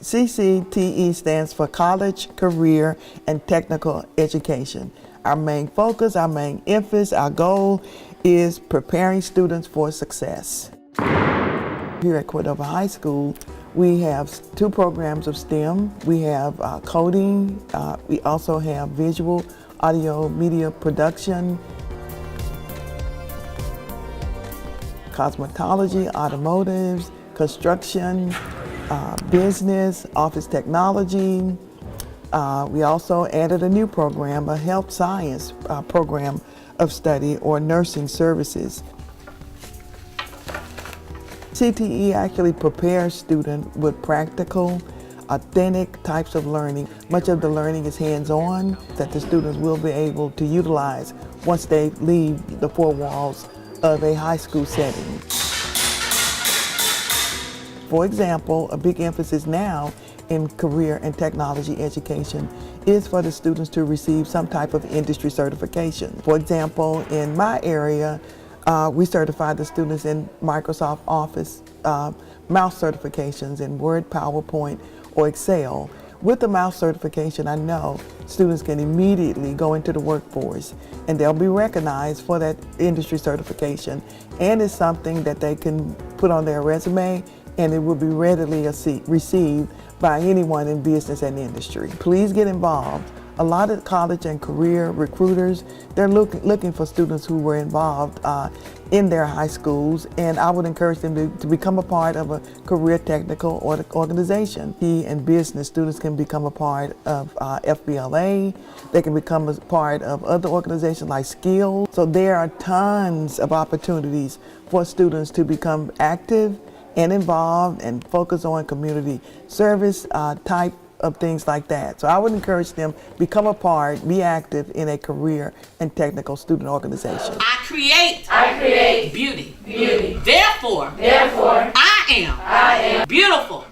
CCTE stands for College, Career, and Technical Education. Our main focus, our main emphasis, our goal is preparing students for success. Here at Cordova High School, we have 2 programs of STEM. We have coding, we also have visual, audio, media production, cosmetology, automotives, construction, business, office technology. We also added a new program, a health science program of study or nursing services. CTE actually prepares students with practical, authentic types of learning. Much of the learning is hands-on that the students will be able to utilize once they leave the 4 walls of a high school setting. For example, a big emphasis now in career and technology education is for the students to receive some type of industry certification. For example, in my area, we certify the students in Microsoft Office mouse certifications in Word, PowerPoint, or Excel. With the mouse certification, I know students can immediately go into the workforce and they'll be recognized for that industry certification, and it's something that they can put on their resume and it will be readily received by anyone in business and industry. Please get involved. A lot of college and career recruiters, they're looking for students who were involved in their high schools, and I would encourage them to become a part of a career technical organization. In business, students can become a part of FBLA, they can become a part of other organizations like Skills. So there are tons of opportunities for students to become active and involved and focus on community service type of things like that. So I would encourage them become a part, be active in a career and technical student organization. I create beauty. Therefore, I am beautiful.